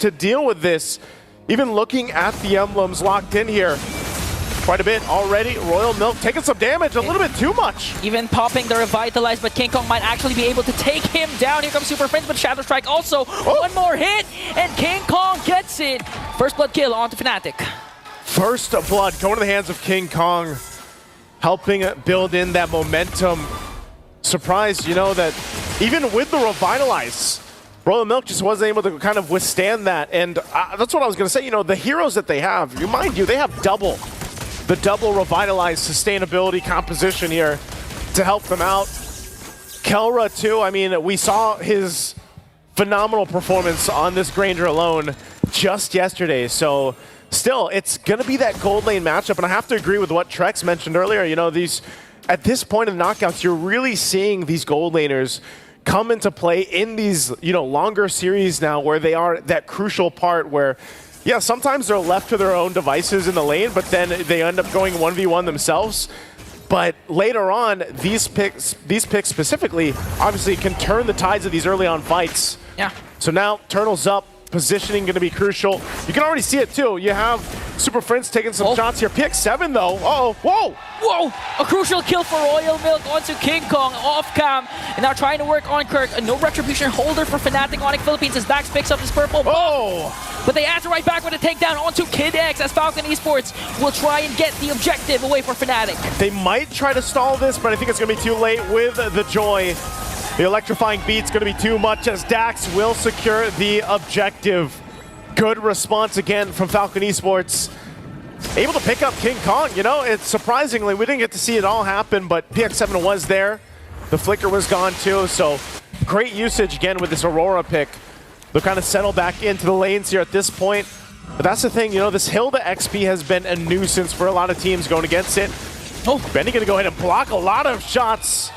to deal with this. Even looking at the emblems locked in here, quite a bit already. Royal Milk taking some damage, a little bit too much. Even popping the Revitalize, but King Kong might actually be able to take him down. Here comes Super Prince, but Shadow Strike also. One more hit, and King Kong gets it. First blood kill onto Fnatic. First blood going to the hands of King Kong, helping build in that momentum. Surprised, you know, that even with the Revitalize, Royal Milk just wasn't able to kind of withstand that. And that's what I was going to say. You know, the heroes that they have, mind you, they have the double Revitalize sustainability composition here to help them out. Kelra, too. I mean, we saw his phenomenal performance on this Granger alone just yesterday. So still, it's going to be that gold lane matchup. And I have to agree with what Trex mentioned earlier. You know, at this point in the knockouts, you're really seeing these gold laners come into play in these, you know, longer series now, where they are that crucial part where, yeah, sometimes they're left to their own devices in the lane, but then they end up going 1v1 themselves. But later on, these picks specifically, obviously can turn the tides of these early on fights. Yeah. So now Turtle's up. Positioning going to be crucial. You can already see it too. You have Super Prince taking some shots here. PX7 though. Uh-oh. Whoa! Whoa! A crucial kill for Royal Milk onto King Kong off cam. And now trying to work on Kirk. A no retribution holder for Fnatic ONIC Philippines as Dax picks up his purple. Oh! But they answer right back with a takedown onto Kid X as Falcon Esports will try and get the objective away for Fnatic. They might try to stall this, but I think it's going to be too late with the Joy. The electrifying beat's going to be too much as Dax will secure the objective. Good response again from Falcon Esports. Able to pick up King Kong. You know, it's surprisingly, we didn't get to see it all happen, but PX7 was there. The flicker was gone too, so great usage again with this Aurora pick. They'll kind of settle back into the lanes here at this point. But that's the thing, you know, this Hilda XP has been a nuisance for a lot of teams going against it. Oh, Benny going to go ahead and block a lot of shots.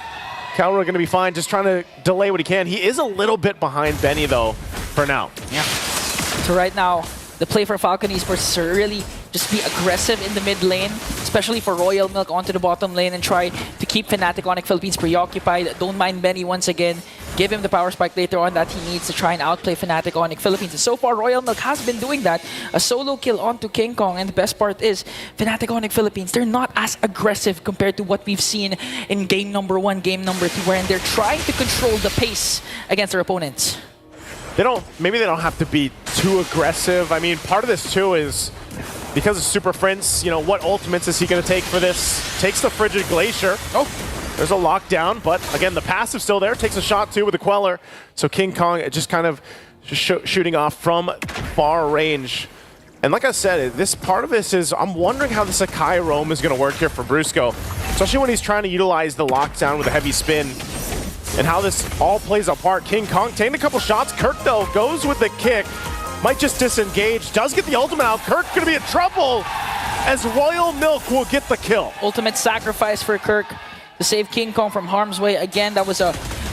Kelra going to be fine, just trying to delay what he can. He is a little bit behind Benny, though, for now. Yeah. So right now, the play for Falcon Esports is to really just be aggressive in the mid lane, especially for Royal Milk onto the bottom lane and try to keep Fnatic ONIC Philippines preoccupied. Don't mind Benny once again. Give him the power spike later on that he needs to try and outplay Fnatic ONIC Philippines. And so far, Royal Milk has been doing that. A solo kill onto King Kong. And the best part is, Fnatic ONIC Philippines, they're not as aggressive compared to what we've seen in game number 1, game number 2, wherein they're trying to control the pace against their opponents. Maybe they don't have to be too aggressive. I mean, part of this too is because of Super Prince, you know, what ultimates is he going to take for this? Takes the Frigid Glacier. Oh, there's a lockdown, but again, the passive's still there. Takes a shot too with the Queller. So King Kong just kind of shooting off from far range. And like I said, this part of this is, I'm wondering how the Sakai roam is going to work here for Brusco, especially when he's trying to utilize the lockdown with a heavy spin. And how this all plays apart. King Kong taking a couple shots. Kirk, though, goes with the kick. Might just disengage. Does get the ultimate out. Kirk going to be in trouble as Royal Milk will get the kill. Ultimate sacrifice for Kirk to save King Kong from harm's way. Again, that was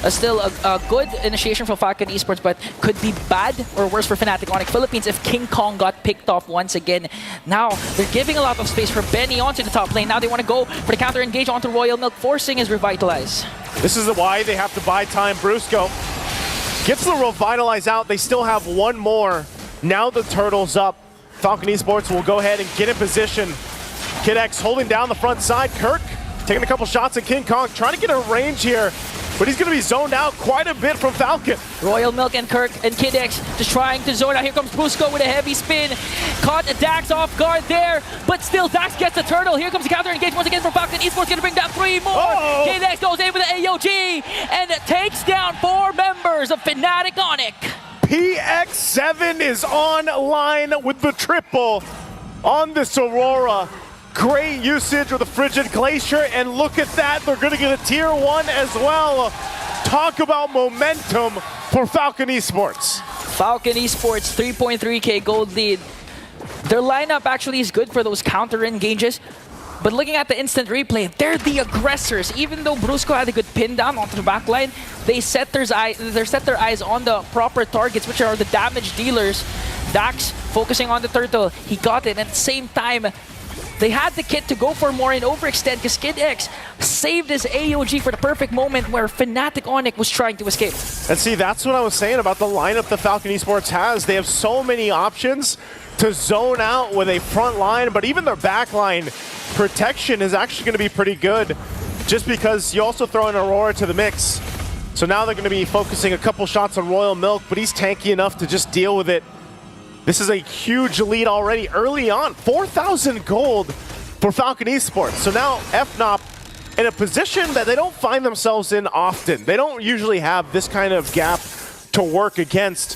still a good initiation for Falcon Esports, but could be bad or worse for Fnatic ONIC Philippines if King Kong got picked off once again. Now, they're giving a lot of space for Benny onto the top lane. Now they want to go for the counter engage onto Royal Milk, forcing his Revitalize. This is why they have to buy time. Brusco gets the Revitalize out. They still have one more. Now the Turtle's up. Falcon Esports will go ahead and get in position. Kid X holding down the front side. Kirk taking a couple shots at King Kong, trying to get a range here, but he's going to be zoned out quite a bit from Falcon. Royal Milk and Kirk and Kid X just trying to zone out. Here comes Brusco with a heavy spin. Caught Dax off guard there, but still Dax gets the turtle. Here comes the counter engage once again from Falcon Esports, going to bring down 3 more. Uh-oh. Kid X goes in with the AOG and takes down 4 members of Fnatic ONIC. PX7 is online with the triple on this Aurora. Great usage with the Frigid Glacier, and look at that, they're going to get a tier 1 as well. Talk about momentum for Falcon Esports. Falcon Esports, 3.3k gold lead. Their lineup actually is good for those counter engages, but looking at the instant replay, they're the aggressors. Even though Brusco had a good pin down onto the backline, they set their eyes on the proper targets, which are the damage dealers. Dax focusing on the turtle, he got it, and at the same time, They had the kit to go for more and overextend because Kid X saved his AOG for the perfect moment where Fnatic ONIC was trying to escape. And see, that's what I was saying about the lineup that Falcon Esports has. They have so many options to zone out with a front line, but even their back line protection is actually going to be pretty good just because you also throw in Aurora to the mix. So now they're going to be focusing a couple shots on Royal Milk, but he's tanky enough to just deal with it. This is a huge lead already early on. 4,000 gold for Falcon Esports. So now FNOP in a position that they don't find themselves in often. They don't usually have this kind of gap to work against.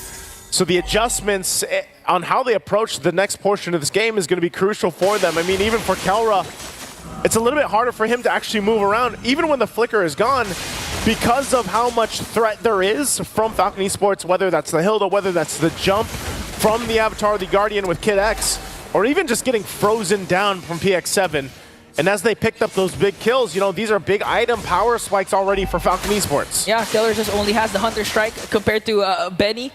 So the adjustments on how they approach the next portion of this game is going to be crucial for them. I mean, even for Kelra, it's a little bit harder for him to actually move around, even when the flicker is gone, because of how much threat there is from Falcon Esports, whether that's the Hilda, whether that's the jump from the Avatar of the Guardian with Kid X, or even just getting frozen down from PX7. And as they picked up those big kills, you know, these are big item power spikes already for Falcon Esports. Yeah, Killer just only has the Hunter Strike compared to Benny.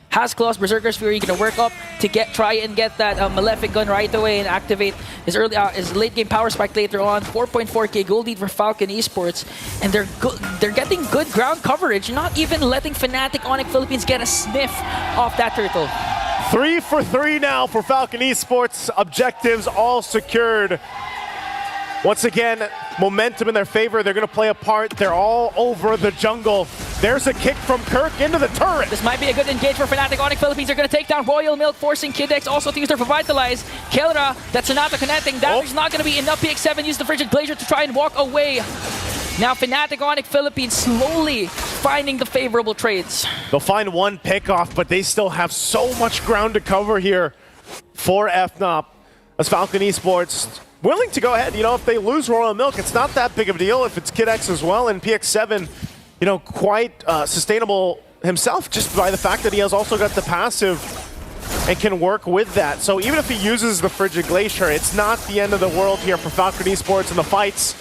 Has Claws, Berserker's Fury, gonna work up to try and get that Malefic gun right away and activate his late game power spike later on. 4.4k gold lead for Falcon Esports, and they're getting good ground coverage, not even letting Fnatic ONIC Philippines get a sniff off that turtle. 3 for 3 now for Falcon Esports. Objectives all secured. Once again, momentum in their favor. They're going to play a part. They're all over the jungle. There's a kick from Kirk into the turret. This might be a good engage for Fnatic ONIC Philippines. They're going to take down Royal Milk, forcing Kid X also to use their Revitalize. Kelra, that's Sonata connecting. Damage not going to be enough. PX7 used the Frigid Glacier to try and walk away. Now Fnatic ONIC Philippines slowly finding the favorable trades. They'll find one pickoff, but they still have so much ground to cover here for FNOP. As Falcon Esports willing to go ahead, you know, if they lose Royal Milk, it's not that big of a deal if it's Kid X as well, and PX7, you know, quite sustainable himself just by the fact that he has also got the passive and can work with that. So even if he uses the Frigid Glacier, it's not the end of the world here for Falcon Esports in the fights.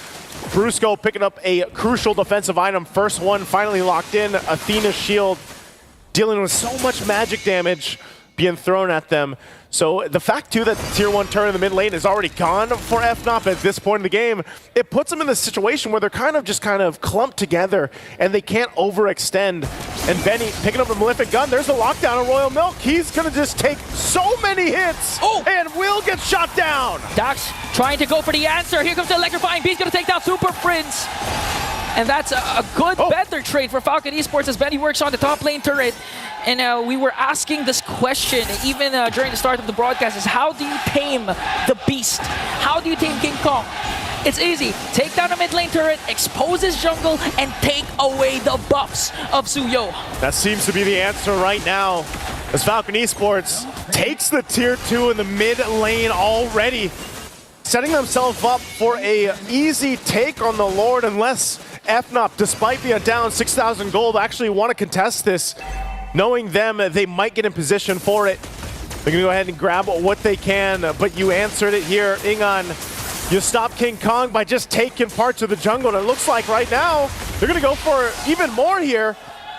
Brusco picking up a crucial defensive item. First one finally locked in. Athena's shield dealing with so much magic damage being thrown at them. So the fact too that the tier 1 turret in the mid lane is already gone for FNOP at this point in the game, it puts them in this situation where they're kind of clumped together and they can't overextend. And Benny picking up a Malefic gun. There's the lockdown on Royal Milk. He's gonna just take so many hits and will get shot down. Dax trying to go for the answer. Here comes the electrifying beast, gonna take down Super Prince. And that's a good, better trade for Falcon Esports as Benny works on the top lane turret. And we were asking this question even during the start of the broadcast, is how do you tame the beast? How do you tame King Kong? It's easy. Take down a mid lane turret, expose his jungle, and take away the buffs of Suyo. That seems to be the answer right now, as Falcon Esports takes the tier 2 in the mid lane already, setting themselves up for a easy take on the Lord, unless FNOP, despite being down 6,000 gold, actually want to contest this. Knowing them, they might get in position for it. They're going to go ahead and grab what they can, but you answered it here, Ingon. You stop King Kong by just taking parts of the jungle, and it looks like right now, they're going to go for even more here.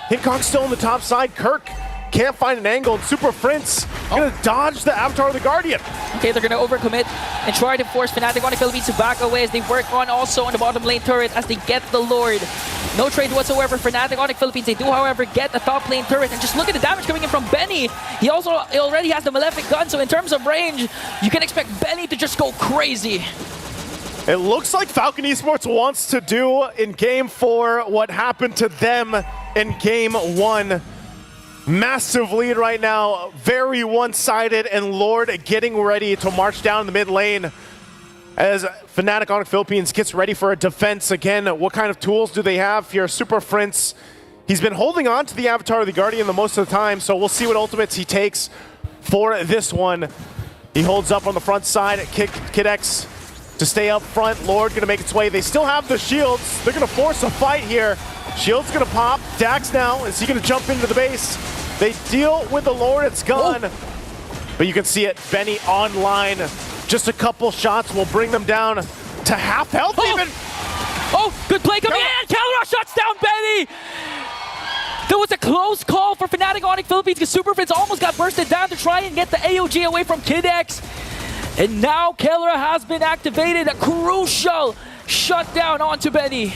King Kong's still on the top side. Kirk can't find an angle, and Super Prince going to dodge the Avatar of the Guardian. Okay, they're going to overcommit and try to force Fnatic ONIC Philippines to back away as they work on also on the bottom lane turret as they get the Lord. No trade whatsoever for Fnatic ONIC Philippines. They do, however, get the top lane turret, and just look at the damage coming in from Benny. He already has the Malefic gun, so in terms of range, you can expect Benny to just go crazy. It looks like Falcon Esports wants to do in Game 4 what happened to them in Game 1. Massive lead right now, very one-sided, and Lord getting ready to march down the mid lane as Fnatic ONIC Philippines gets ready for a defense. Again, what kind of tools do they have here? Super Prince, he's been holding on to the Avatar of the Guardian the most of the time, so we'll see what ultimates he takes for this one. He holds up on the front side, Kid X to stay up front. Lord gonna make its way. They still have the shields. They're gonna force a fight here. Shield's gonna pop. Dax now, is he gonna jump into the base? They deal with the Lord, it's gone. But you can see it, Benny online. Just a couple shots will bring them down to half health even. Oh, good play coming in. Kelra shuts down Benny. There was a close call for Fnatic ONIC Philippines because Super Prince almost got bursted down to try and get the AOG away from Kid X. And now Kellra has been activated. A crucial shutdown onto Benny.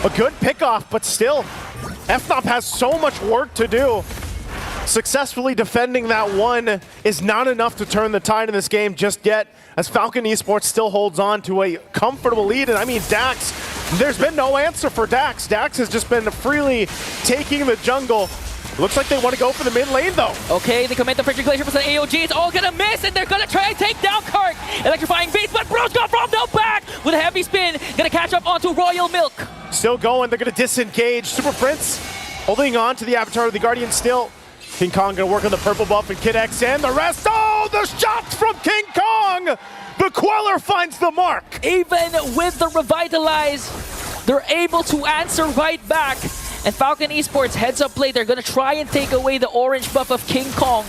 A good pickoff, but still, Fnatic has so much work to do. Successfully defending that one is not enough to turn the tide in this game just yet, as Falcon Esports still holds on to a comfortable lead. And I mean, Dax, there's been no answer for Dax. Dax has just been freely taking the jungle. Looks like they want to go for the mid lane, though. Okay, they commit the Frigid Glacier with an AOG. It's all gonna miss, and they're gonna try and take down Kirk. Electrifying beats, but Bro's got from the back with a heavy spin. Gonna catch up onto Royal Milk. Still going, they're gonna disengage. Super Prince holding on to the Avatar of the Guardian still. King Kong gonna work on the purple buff, and Kid X and the rest. Oh, the shots from King Kong! The Queller finds the mark! Even with the Revitalize, they're able to answer right back. And Falcon Esports heads up play. They're gonna try and take away the orange buff of King Kong.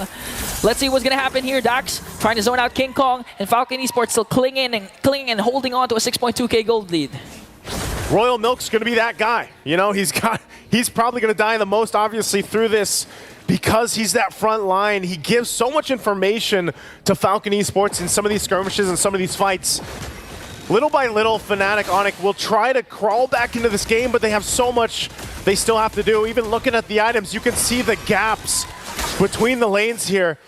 Let's see what's gonna happen here. Dax trying to zone out King Kong, and Falcon Esports still clinging and holding on to a 6.2k gold lead. Royal Milk's gonna be that guy. You know, he's probably gonna die the most, obviously, through this, because he's that front line. He gives so much information to Falcon Esports in some of these skirmishes and some of these fights. Little by little, Fnatic, ONIC will try to crawl back into this game, but they have so much they still have to do. Even looking at the items, you can see the gaps between the lanes here.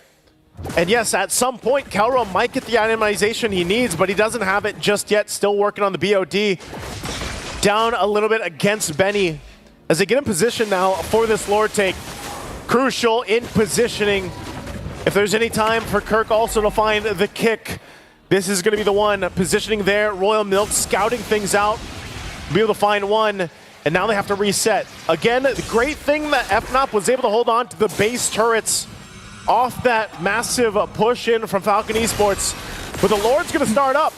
And yes, at some point, Kellra might get the itemization he needs, but he doesn't have it just yet. Still working on the BOD. Down a little bit against Benny as they get in position now for this Lord take. Crucial in positioning. If there's any time for Kirk also to find the kick, this is going to be the one. Positioning there, Royal Milk scouting things out, be able to find one, and now they have to reset. Again, the great thing that Fnatic was able to hold on to the base turrets off that massive push in from Falcon Esports. But the Lord's going to start up,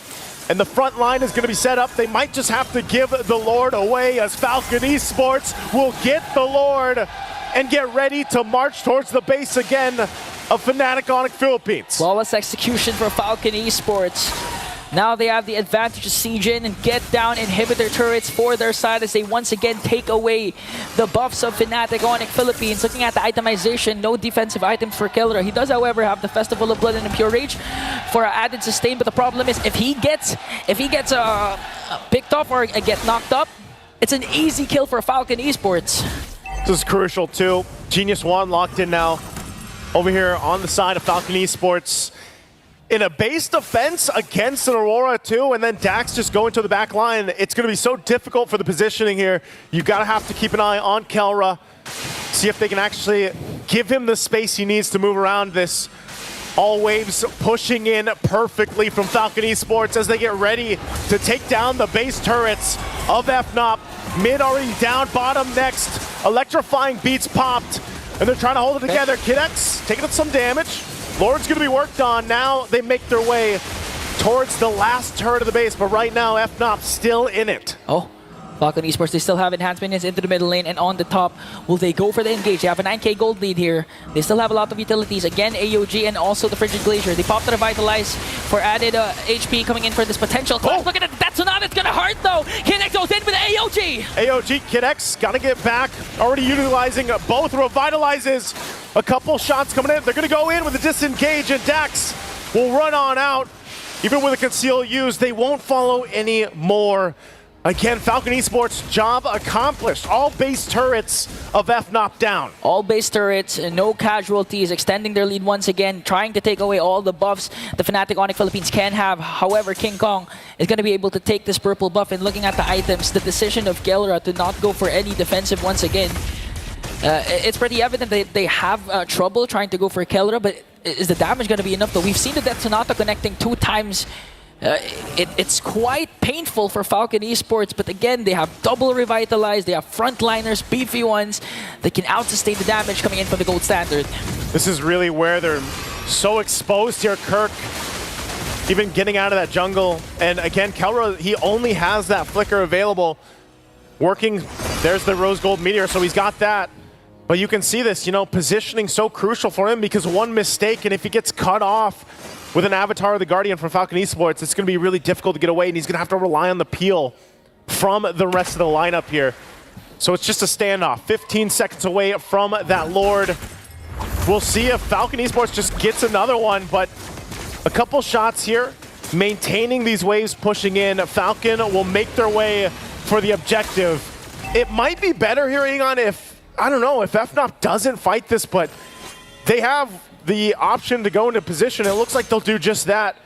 and the front line is going to be set up. They might just have to give the Lord away, as Falcon Esports will get the Lord and get ready to march towards the base again of Fnatic ONIC Philippines. Flawless execution for Falcon Esports. Now they have the advantage to siege in and get down inhibitor turrets for their side as they once again take away the buffs of Fnatic ONIC Philippines. Looking at the itemization, no defensive items for Kellra. He does, however, have the Festival of Blood and Impure Rage for added sustain, but the problem is if he gets picked off or get knocked up, it's an easy kill for Falcon Esports. This is crucial too. Genius Wand locked in now over here on the side of Falcon Esports. In a base defense against an Aurora too, and then Dax just going to the back line. It's going to be so difficult for the positioning here. You got to have to keep an eye on Kellra. See if they can actually give him the space he needs to move around this. All waves pushing in perfectly from Falcon Esports as they get ready to take down the base turrets of Fnatic. Mid already down, bottom next. Electrifying beats popped, and they're trying to hold it together. Kid X taking up some damage. Lord's gonna be worked on. Now they make their way towards the last turret of the base, but right now Fnatic still in it. Oh, Falcon Esports, they still have enhanced minions into the middle lane, and on the top, will they go for the engage? They have a 9k gold lead here. They still have a lot of utilities. Again, AOG and also the Frigid Glacier. They popped the Revitalize for added HP coming in for this potential clash. Look at it, that's not, it's gonna hurt though. Kid X goes in with AOG. AOG, Kid X, gotta get back. Already utilizing both Revitalizes. A couple shots coming in. They're gonna go in with a disengage, and Dax will run on out. Even with a conceal use, they won't follow any more. Again, Falcon Esports, job accomplished. All base turrets of Fnatic down. All base turrets, no casualties, extending their lead once again, trying to take away all the buffs the Fnatic ONIC Philippines can have. However, King Kong is going to be able to take this purple buff, and looking at the items, the decision of Kellra to not go for any defensive once again. It's pretty evident that they have trouble trying to go for Kellra, but is the damage going to be enough though? We've seen the Death Sonata connecting 2 times. It's quite painful for Falcon Esports, but again, they have double Revitalize, they have frontliners, beefy ones that can out-sustain the damage coming in from the gold standard. This is really where they're so exposed here. Kirk even getting out of that jungle, and again, Kellra, he only has that flicker available. Working, there's the Rose Gold Meteor, so he's got that. But you can see this, you know, positioning so crucial for him, because one mistake, and if he gets cut off with an Avatar of the Guardian from Falcon Esports, it's going to be really difficult to get away, and he's going to have to rely on the peel from the rest of the lineup here. So it's just a standoff. 15 seconds away from that Lord. We'll see if Falcon Esports just gets another one, but A couple shots here, maintaining these waves, pushing in. Falcon will make their way for the objective. It might be better here, Egon, if, I don't know, if FNOP doesn't fight this, but they have the option to go into position. It looks like they'll do just that.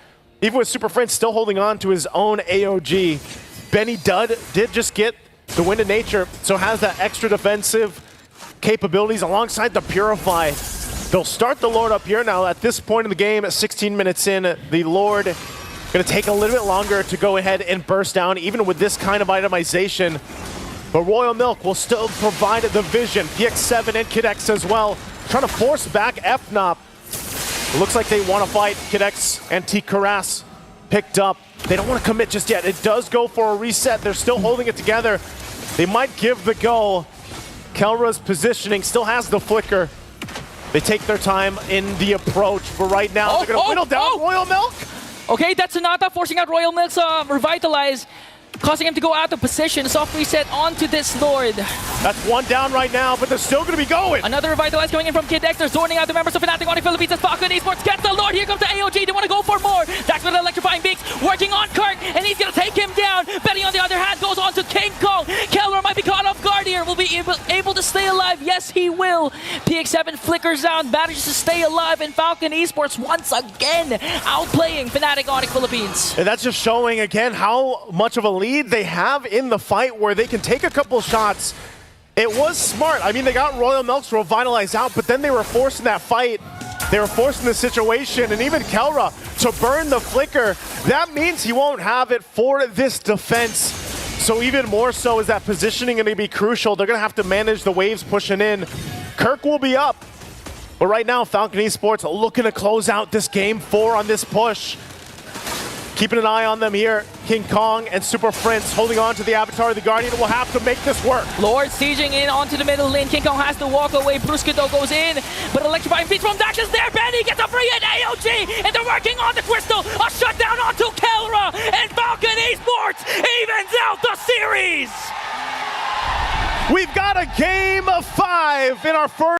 Even with Super Friends still holding on to his own AOG. Benny Dud did just get the Wind of Nature, so has that extra defensive capabilities alongside the Purify. They'll start the Lord up here now. At this point in the game, at 16 minutes in, the Lord going to take a little bit longer to go ahead and burst down, even with this kind of itemization. But Royal Milk will still provide the vision. PX7 and Kid X as well, trying to force back FNOP. It looks like they want to fight. Kid X and T. Karas picked up. They don't want to commit just yet. It does go for a reset. They're still holding it together. They might give the go. Kelra's positioning still has the flicker. They take their time in the approach, but right now they're going to whittle down Royal Milk. Okay, that's Sonata forcing out Royal Milk's Revitalize, causing him to go out of position. Soft reset onto this Lord. That's one down right now, but they're still going to be going. Another Revitalize coming in from Kid X. They're zoning out the members of Fnatic ONIC Philippines as Falcon Esports gets the Lord. Here comes the AOG. They want to go for more. That's with Electrifying Beaks working on Kirk, and he's going to take him down. Benny, on the other hand, goes on to King Kong. Kelra might be caught off guard here. Will be able to stay alive. Yes, he will. PX7 flickers out, manages to stay alive, and Falcon Esports once again outplaying Fnatic ONIC Philippines. And that's just showing again how much of a lead they have in the fight, where they can take a couple shots. It was smart. I mean, they got Royal Milk's Revitalize out, but then they were forcing that fight. They were forcing the situation, and even Kelra to burn the flicker. That means he won't have it for this defense. So even more so is that positioning going to be crucial. They're going to have to manage the waves pushing in. Kirk will be up. But right now, Falcon Esports looking to close out this game 4 on this push. Keeping an eye on them here. King Kong and Super Friends holding on to the Avatar. The Guardian will have to make this work. Lord sieging in onto the middle lane. King Kong has to walk away. Brusquito goes in, but Electrifying Beats from Dash is there. Benny gets a free hit. AOG, and they're working on the Crystal. A shutdown onto Kelra, and Falcon Esports evens out the series. We've got a game of 5 in our first.